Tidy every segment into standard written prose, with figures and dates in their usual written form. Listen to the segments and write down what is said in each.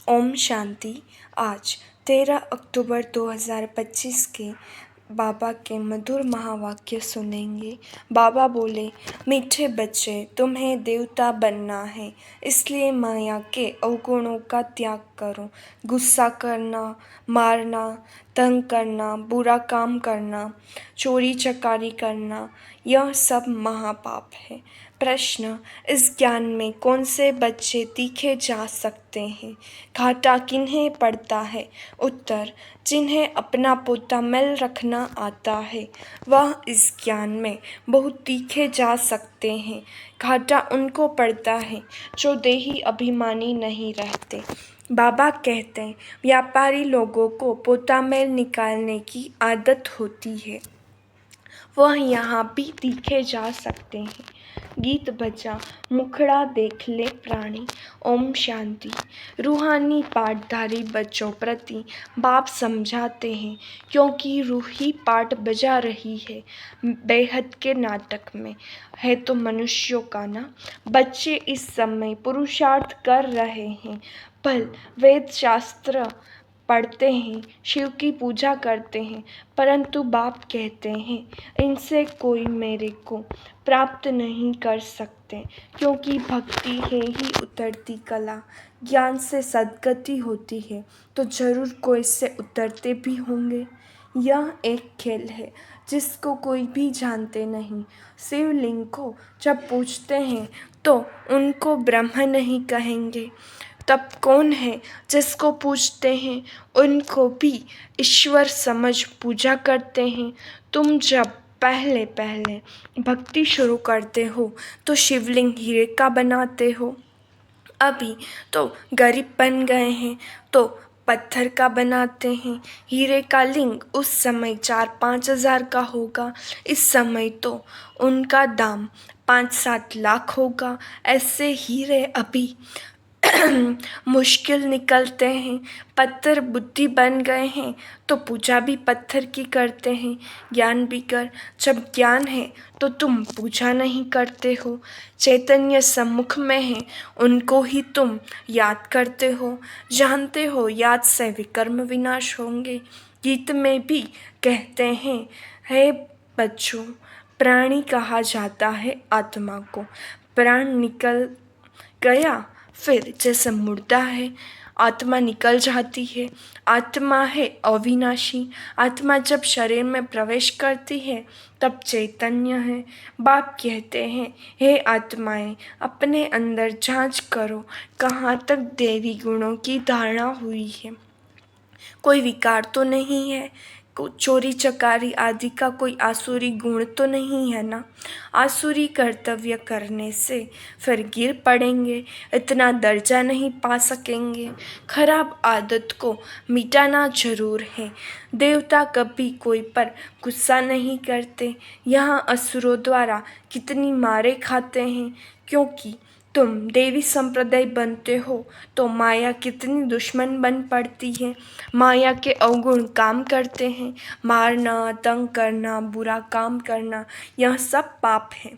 ओम शांति। आज 13 अक्टूबर 2025 के बाबा के मधुर महावाक्य सुनेंगे। बाबा बोले, मीठे बच्चे, तुम्हें देवता बनना है, इसलिए माया के अवगुणों का त्याग करो। गुस्सा करना, मारना, तंग करना, बुरा काम करना, चोरी चकारी करना, यह सब महापाप है। प्रश्न, इस ज्ञान में कौन से बच्चे तीखे जा सकते हैं? घाटा किन्हें पड़ता है? उत्तर, जिन्हें अपना पोता मैल रखना आता है, वह इस ज्ञान में बहुत तीखे जा सकते हैं। घाटा उनको पड़ता है जो देही अभिमानी नहीं रहते। बाबा कहते हैं, व्यापारी लोगों को पोता मैल निकालने की आदत होती है, वह यहाँ भी तीखे जा सकते हैं। गीत बजा, मुखड़ा देख ले प्राणी। ओम शांति। रूहानी पाठधारी बच्चों प्रति बाप समझाते हैं, क्योंकि रूह ही पाठ बजा रही है बेहद के नाटक में, है तो मनुष्यों का ना। बच्चे इस समय पुरुषार्थ कर रहे हैं, भल वेद शास्त्र पढ़ते हैं, शिव की पूजा करते हैं, परंतु बाप कहते हैं, इनसे कोई मेरे को प्राप्त नहीं कर सकते, क्योंकि भक्ति है ही उतरती कला। ज्ञान से सद्गति होती है, तो जरूर कोई से उतरते भी होंगे। यह एक खेल है जिसको कोई भी जानते नहीं। शिवलिंग को जब पूछते हैं तो उनको ब्रह्म नहीं कहेंगे, तब कौन है जिसको पूछते हैं उनको भी ईश्वर समझ पूजा करते हैं। तुम जब पहले पहले भक्ति शुरू करते हो तो शिवलिंग हीरे का बनाते हो, अभी तो गरीब बन गए हैं तो पत्थर का बनाते हैं। हीरे का लिंग उस समय 4-5 हज़ार का होगा, इस समय तो उनका दाम 5-7 लाख होगा। ऐसे हीरे अभी मुश्किल निकलते हैं। पत्थर बुद्धि बन गए हैं तो पूजा भी पत्थर की करते हैं। ज्ञान भी कर, जब ज्ञान है तो तुम पूजा नहीं करते हो। चैतन्य सम्मुख में है, उनको ही तुम याद करते हो। जानते हो याद से विकर्म विनाश होंगे। गीत में भी कहते हैं, हे बच्चों, प्राणी कहा जाता है आत्मा को। प्राण निकल गया फिर जैसे मुर्दा है, आत्मा निकल जाती है। आत्मा है अविनाशी। आत्मा जब शरीर में प्रवेश करती है तब चैतन्य है। बाप कहते हैं, हे आत्माएं, अपने अंदर जांच करो, कहाँ तक देवी गुणों की धारणा हुई है। कोई विकार तो नहीं है, चोरी चकारी आदि का कोई आसुरी गुण तो नहीं है ना। आसुरी कर्तव्य करने से फिर गिर पड़ेंगे, इतना दर्जा नहीं पा सकेंगे। खराब आदत को मिटाना जरूर है। देवता कभी कोई पर गुस्सा नहीं करते। यहाँ असुरों द्वारा कितनी मारे खाते हैं, क्योंकि तुम देवी संप्रदाय बनते हो तो माया कितनी दुश्मन बन पड़ती है। माया के अवगुण काम करते हैं, मारना, तंग करना, बुरा काम करना, यह सब पाप है।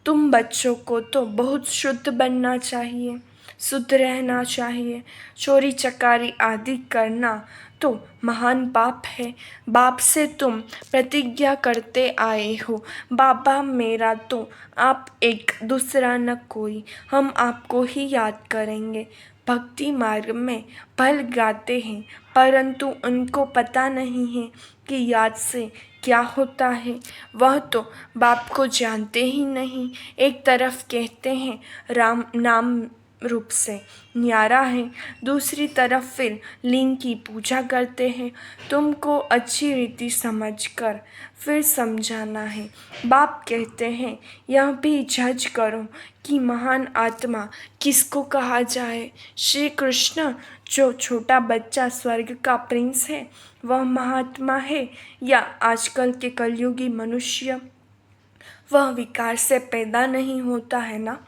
तुम बच्चों को तो बहुत शुद्ध बनना चाहिए, शुद्ध रहना चाहिए। चोरी चकारी आदि करना तो महान पाप है। बाप से तुम प्रतिज्ञा करते आए हो, बाबा मेरा तो आप एक, दूसरा न कोई, हम आपको ही याद करेंगे। भक्ति मार्ग में भल गाते हैं, परंतु उनको पता नहीं है कि याद से क्या होता है। वह तो बाप को जानते ही नहीं। एक तरफ कहते हैं राम नाम रूप से न्यारा है, दूसरी तरफ फिर लिंग की पूजा करते हैं। तुमको अच्छी रीति समझकर फिर समझाना है। बाप कहते हैं, यह भी जज करो कि महान आत्मा किसको कहा जाए। श्री कृष्ण जो छोटा बच्चा स्वर्ग का प्रिंस है, वह महात्मा है या आजकल के कलयुगी मनुष्य? वह विकार से पैदा नहीं होता है ना।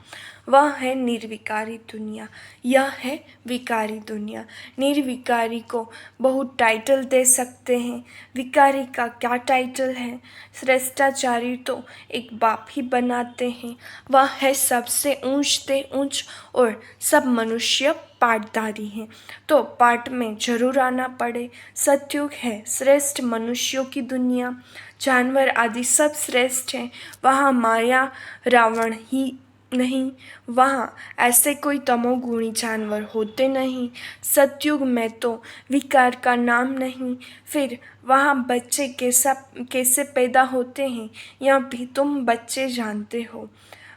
वह है निर्विकारी दुनिया, यह है विकारी दुनिया। निर्विकारी को बहुत टाइटल दे सकते हैं, विकारी का क्या टाइटल है? श्रेष्ठाचारी तो एक बाप ही बनाते हैं। वह है सबसे ऊंच से ऊंच और सब मनुष्य पाटधारी हैं, तो पाट में जरूर आना पड़े। सतयुग है श्रेष्ठ मनुष्यों की दुनिया, जानवर आदि सब श्रेष्ठ हैं। वहाँ माया रावण ही नहीं, वहाँ ऐसे कोई तमोगुणी जानवर होते नहीं। सतयुग में तो विकार का नाम नहीं, फिर वहाँ बच्चे कैसे पैदा होते हैं, यह भी तुम बच्चे जानते हो।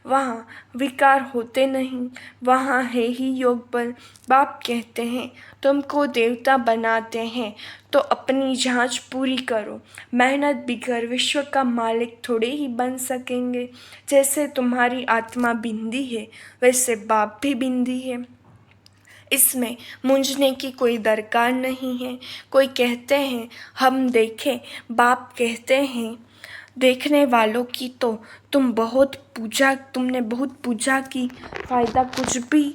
वहाँ विकार होते नहीं, वहाँ है ही योग बल। बाप कहते हैं तुमको देवता बनाते हैं तो अपनी जांच पूरी करो। मेहनत बिगर विश्व का मालिक थोड़े ही बन सकेंगे। जैसे तुम्हारी आत्मा बिंदी है, वैसे बाप भी बिंदी है। इसमें मूंझने की कोई दरकार नहीं है। कोई कहते हैं हम देखें, बाप कहते हैं देखने वालों की तो तुमने बहुत पूजा की, फायदा कुछ भी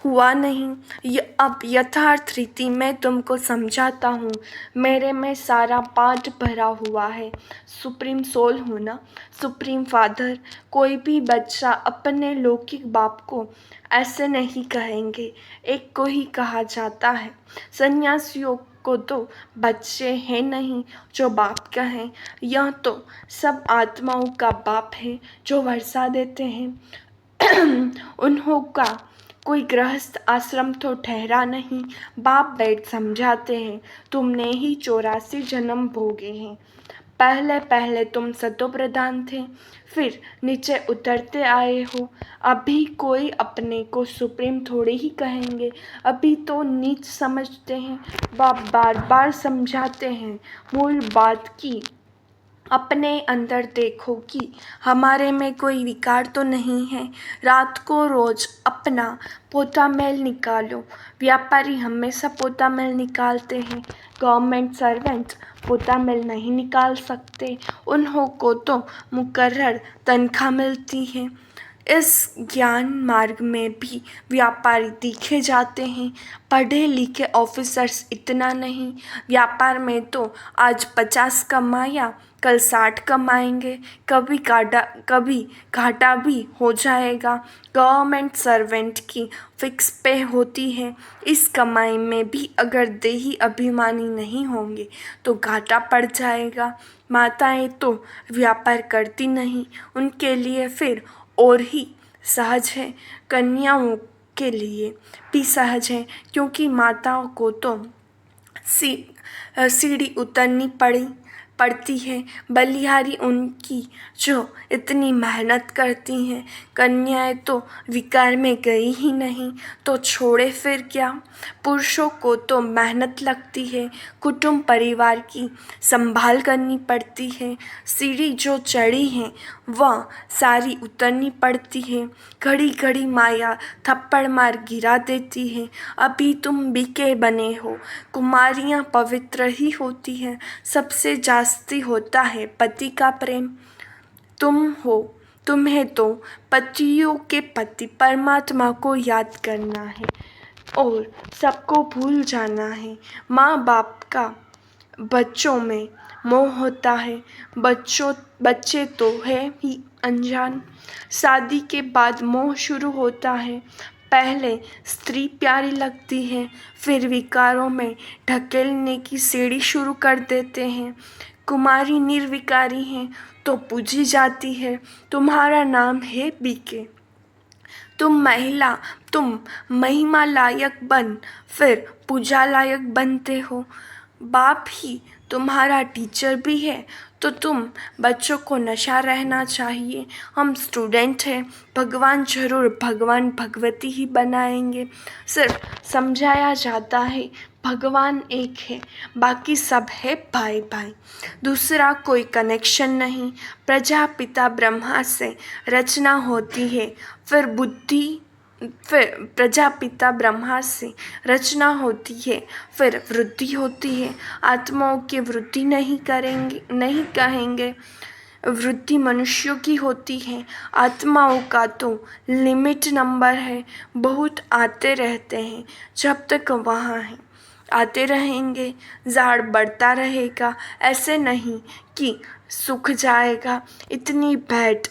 हुआ नहीं। अब यथार्थ रीति मैं तुमको समझाता हूँ। मेरे में सारा पाठ भरा हुआ है। सुप्रीम सोल हूँ ना, सुप्रीम फादर। कोई भी बच्चा अपने लौकिक बाप को ऐसे नहीं कहेंगे, एक को ही कहा जाता है। सन्यासियों को तो बच्चे हैं नहीं जो बाप कहें। यह तो सब आत्माओं का बाप है जो वर्षा देते हैं। उन्हों का कोई गृहस्थ आश्रम तो ठहरा नहीं। बाप बैठ समझाते हैं तुमने ही 84 जन्म भोगे हैं। पहले पहले तुम सतो प्रधान थे, फिर नीचे उतरते आए हो। अभी कोई अपने को सुप्रीम थोड़े ही कहेंगे, अभी तो नीच समझते हैं। बाप बार बार समझाते हैं मूल बात की अपने अंदर देखो कि हमारे में कोई विकार तो नहीं है। रात को रोज अपना पोता मैल निकालो। व्यापारी हमेशा पोता मैल निकालते हैं, गवर्नमेंट सर्वेंट पोता मैल नहीं निकाल सकते। उन्हों को तो मुकर्रर तनख्वाह मिलती है। इस ज्ञान मार्ग में भी व्यापारी दिखे जाते हैं, पढ़े लिखे ऑफिसर्स इतना नहीं। व्यापार में तो आज 50 कमाया, कल 60 कमाएंगे, कभी घाटा भी हो जाएगा। गवर्नमेंट सर्वेंट की फिक्स पे होती है। इस कमाई में भी अगर देही अभिमानी नहीं होंगे तो घाटा पड़ जाएगा। माताएं तो व्यापार करती नहीं, उनके लिए फिर और ही सहज है। कन्याओं के लिए भी सहज है, क्योंकि माताओं को तो सीढ़ी उतरनी पड़ती है। बलिहारी उनकी जो इतनी मेहनत करती हैं। कन्याएं तो विकार में गई ही नहीं तो छोड़े फिर क्या। पुरुषों को तो मेहनत लगती है, कुटुंब परिवार की संभाल करनी पड़ती है। सीढ़ी जो चढ़ी है वह सारी उतरनी पड़ती है। घड़ी घड़ी माया थप्पड़ मार गिरा देती है। अभी तुम बीके बने हो। कुमारियाँ पवित्र ही होती हैं, सबसे जास्ती होता है पति का प्रेम। तुम्हें तो पतियों के पति परमात्मा को याद करना है और सबको भूल जाना है। माँ बाप का बच्चों में मोह होता है। बच्चे तो है ही अनजान। शादी के बाद मोह शुरू होता है। पहले स्त्री प्यारी लगती है, फिर विकारों में ढकेलने की सीढ़ी शुरू कर देते हैं। कुमारी निर्विकारी हैं तो पूजी जाती है। तुम्हारा नाम है बीके। तुम महिमा लायक बन फिर पूजा लायक बनते हो। बाप ही तुम्हारा टीचर भी है तो तुम बच्चों को नशा रहना चाहिए। हम स्टूडेंट हैं, भगवान जरूर भगवान भगवती ही बनाएंगे। सिर्फ समझाया जाता है भगवान एक है, बाकी सब है भाई भाई, दूसरा कोई कनेक्शन नहीं। प्रजापिता ब्रह्मा से रचना होती है, फिर प्रजापिता ब्रह्मा से रचना होती है, फिर वृद्धि होती है। आत्माओं की वृद्धि नहीं कहेंगे, वृद्धि मनुष्यों की होती है, आत्माओं का तो लिमिट नंबर है। बहुत आते रहते हैं जब तक वहाँ हैं, आते रहेंगे, झाड़ बढ़ता रहेगा। ऐसे नहीं कि सूख जाएगा। इतनी भेंट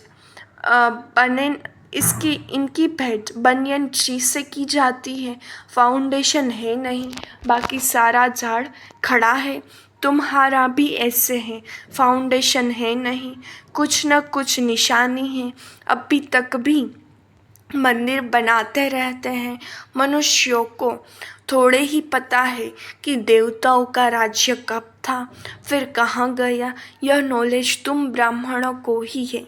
बने इसकी इनकी भेंट बनियन ट्री से की जाती है। फाउंडेशन है नहीं, बाकी सारा झाड़ खड़ा है। तुम्हारा भी ऐसे है, फाउंडेशन है नहीं, कुछ न कुछ निशानी है। अभी तक भी मंदिर बनाते रहते हैं। मनुष्यों को थोड़े ही पता है कि देवताओं का राज्य कब था, फिर कहाँ गया। यह नॉलेज तुम ब्राह्मणों को ही है।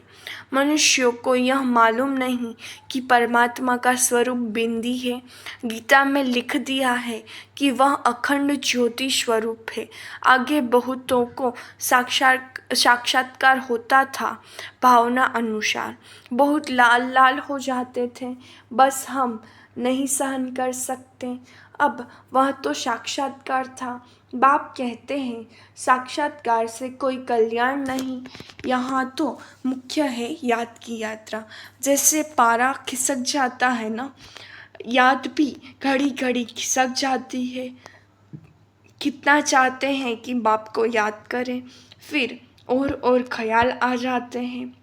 मनुष्यों को यह मालूम नहीं कि परमात्मा का स्वरूप बिंदी है। गीता में लिख दिया है कि वह अखंड ज्योति स्वरूप है। आगे बहुतों को साक्षात्कार होता था भावना अनुसार। बहुत लाल लाल हो जाते थे, बस हम नहीं सहन कर सकते। अब वह तो साक्षात्कार था। बाप कहते हैं साक्षात्कार से कोई कल्याण नहीं। यहाँ तो मुख्य है याद की यात्रा। जैसे पारा खिसक जाता है ना, याद भी घड़ी घड़ी खिसक जाती है। कितना चाहते हैं कि बाप को याद करें, फिर और ख्याल आ जाते हैं।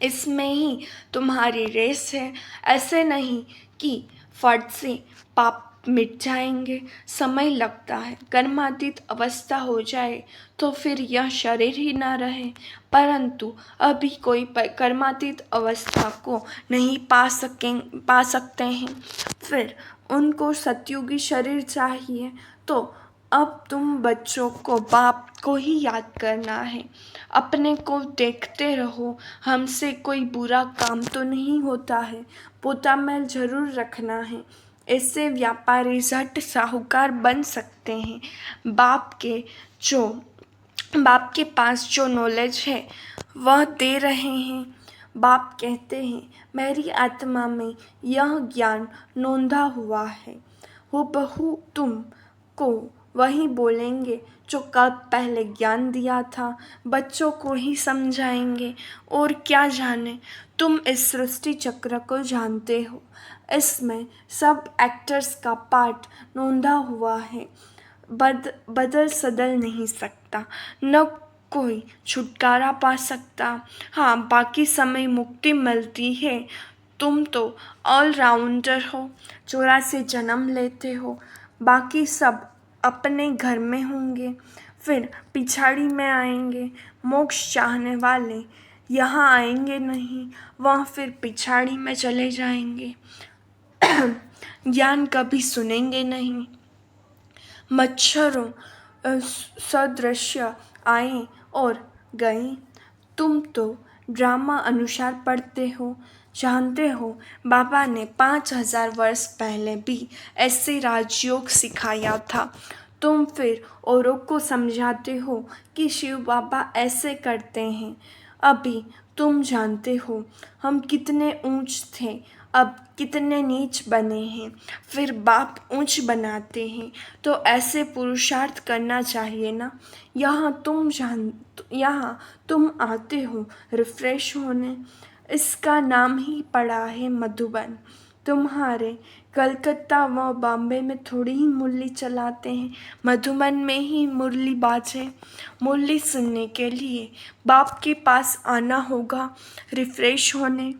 इसमें ही तुम्हारी रेस है। ऐसे नहीं कि फट से पाप मिट जाएंगे, समय लगता है। कर्मातीत अवस्था हो जाए तो फिर यह शरीर ही ना रहे। परंतु अभी कोई कर्मातीत अवस्था को नहीं पा सकते हैं, फिर उनको सतयुगी शरीर चाहिए। तो अब तुम बच्चों को बाप को ही याद करना है। अपने को देखते रहो, हमसे कोई बुरा काम तो नहीं होता है। पोता मैल जरूर रखना है। इससे व्यापारी झट साहूकार बन सकते हैं। बाप के पास जो नॉलेज है वह दे रहे हैं। बाप कहते हैं मेरी आत्मा में यह ज्ञान नोंधा हुआ है। हूबहू तुम को वही बोलेंगे जो कल पहले ज्ञान दिया था। बच्चों को ही समझाएंगे और क्या जाने। तुम इस सृष्टि चक्र को जानते हो, इसमें सब एक्टर्स का पार्ट नोंधा हुआ है। बदल सदल नहीं सकता, न कोई छुटकारा पा सकता। हाँ, बाकी समय मुक्ति मिलती है। तुम तो ऑलराउंडर हो, 84 जन्म लेते हो। बाकी सब अपने घर में होंगे, फिर पिछाड़ी में आएंगे। मोक्ष चाहने वाले यहाँ आएंगे नहीं, वह फिर पिछाड़ी में चले जाएंगे। ज्ञान कभी सुनेंगे नहीं। मच्छरों सदृश्य आए और गए। तुम तो ड्रामा अनुसार पढ़ते हो, जानते हो बाबा ने 5000 वर्ष पहले भी ऐसे राजयोग सिखाया था। तुम फिर औरों को समझाते हो कि शिव बाबा ऐसे करते हैं। अभी तुम जानते हो हम कितने ऊंच थे, अब कितने नीच बने हैं। फिर बाप ऊंच बनाते हैं तो ऐसे पुरुषार्थ करना चाहिए ना। यहाँ तुम आते हो रिफ्रेश होने। इसका नाम ही पड़ा है मधुबन। तुम्हारे कलकत्ता व बॉम्बे में थोड़ी ही मुरली चलाते हैं, मधुबन में ही मुरली बाजे। मुरली सुनने के लिए बाप के पास आना होगा रिफ्रेश होने।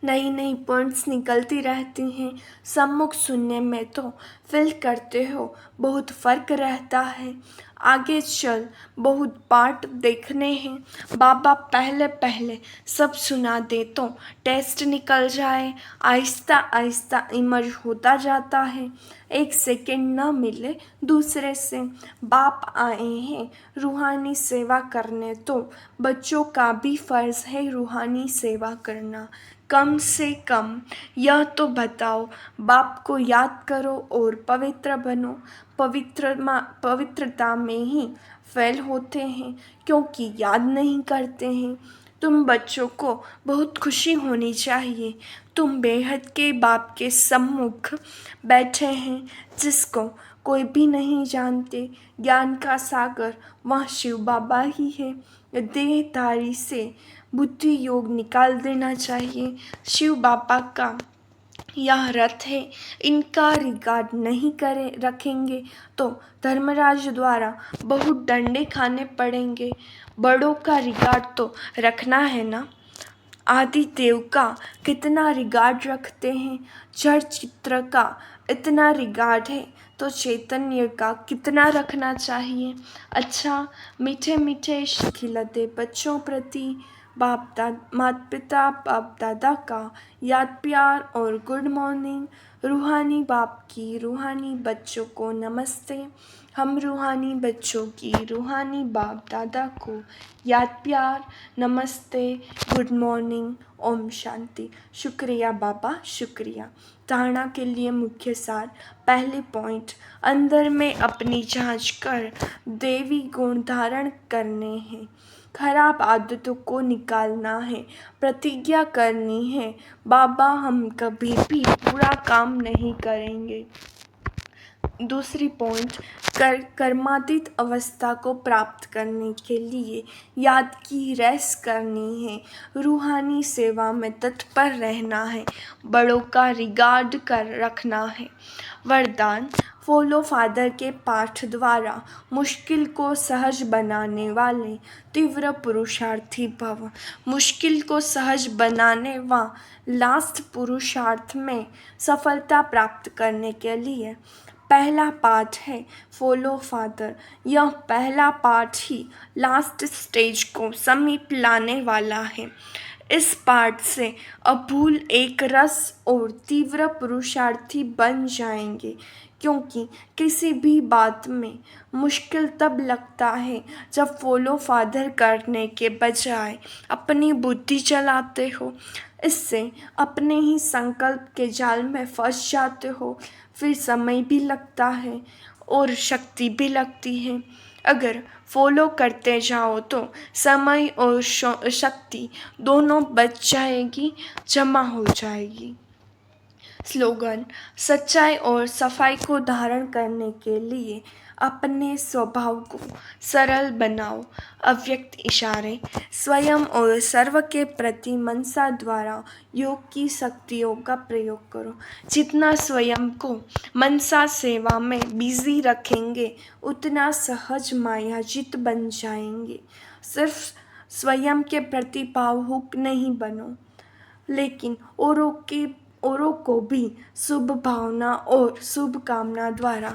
नई नई पॉइंट्स निकलती रहती हैं। सम्मुख सुनने में तो फील करते हो बहुत फ़र्क रहता है। आगे चल बहुत पार्ट देखने हैं। बाबा पहले पहले सब सुना दे तो टेस्ट निकल जाए। आहिस्ता आहिस्ता इमर्ज होता जाता है। एक सेकंड न मिले दूसरे से। बाप आए हैं रूहानी सेवा करने, तो बच्चों का भी फ़र्ज़ है रूहानी सेवा करना। कम से कम यह तो बताओ, बाप को याद करो और पवित्र बनो। पवित्रता में ही फेल होते हैं क्योंकि याद नहीं करते हैं। तुम बच्चों को बहुत खुशी होनी चाहिए। तुम बेहद के बाप के सम्मुख बैठे हैं, जिसको कोई भी नहीं जानते। ज्ञान का सागर वह शिव बाबा ही है। देहधारी से बुद्धि योग निकाल देना चाहिए। शिव बाबा का यह रथ है, इनका रिगार्ड नहीं करें रखेंगे तो धर्मराज द्वारा बहुत डंडे खाने पड़ेंगे। बड़ों का रिगार्ड तो रखना है ना। आदि देव का कितना रिगार्ड रखते हैं, जड़ चित्र का इतना रिगार्ड है तो चैतन्य का कितना रखना चाहिए। अच्छा, मीठे मीठे खिलते बच्चों प्रति माता पिता बाप दादा का याद प्यार और गुड मॉर्निंग। रूहानी बाप की रूहानी बच्चों को नमस्ते। हम रूहानी बच्चों की रूहानी बाप दादा को याद प्यार, नमस्ते, गुड मॉर्निंग, ओम शांति। शुक्रिया बाबा, शुक्रिया। धारणा के लिए मुख्य सार। पहले पॉइंट, अंदर में अपनी जांच कर देवी गुण धारण करने हैं। खराब आदतों को निकालना है। प्रतिज्ञा करनी है, बाबा हम कभी भी बुरा काम नहीं करेंगे। दूसरी पॉइंट, कर्मातीत अवस्था को प्राप्त करने के लिए याद की रेस करनी है। रूहानी सेवा में तत्पर रहना है। बड़ों का रिगार्ड कर रखना है। वरदान, फॉलो फादर के पाठ द्वारा मुश्किल को सहज बनाने वाले तीव्र पुरुषार्थी भव। मुश्किल को सहज बनाने व लास्ट पुरुषार्थ में सफलता प्राप्त करने के लिए पहला पाठ है फॉलो फादर। यह पहला पाठ ही लास्ट स्टेज को समीप लाने वाला है। इस पाठ से अभूल एक रस और तीव्र पुरुषार्थी बन जाएंगे, क्योंकि किसी भी बात में मुश्किल तब लगता है जब फॉलो फादर करने के बजाय अपनी बुद्धि चलाते हो। इससे अपने ही संकल्प के जाल में फंस जाते हो। फिर समय भी लगता है और शक्ति भी लगती है। अगर फॉलो करते जाओ तो समय और शक्ति दोनों बच जाएगी, जमा हो जाएगी। स्लोगन, सच्चाई और सफाई को धारण करने के लिए अपने स्वभाव को सरल बनाओ। अव्यक्त इशारे, स्वयं और सर्व के प्रति मनसा द्वारा योग की शक्तियों का प्रयोग करो। जितना स्वयं को मनसा सेवा में बिजी रखेंगे, उतना सहज मायाजित बन जाएंगे। सिर्फ स्वयं के प्रति भावुक नहीं बनो, लेकिन औरों को भी शुभ भावना और शुभ कामना द्वारा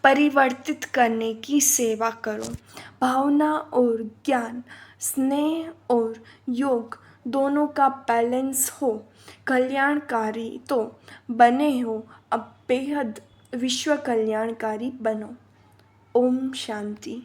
परिवर्तित करने की सेवा करो। भावना और ज्ञान, स्नेह और योग दोनों का बैलेंस हो। कल्याणकारी तो बने हो, अब बेहद विश्व कल्याणकारी बनो। ओम शांति।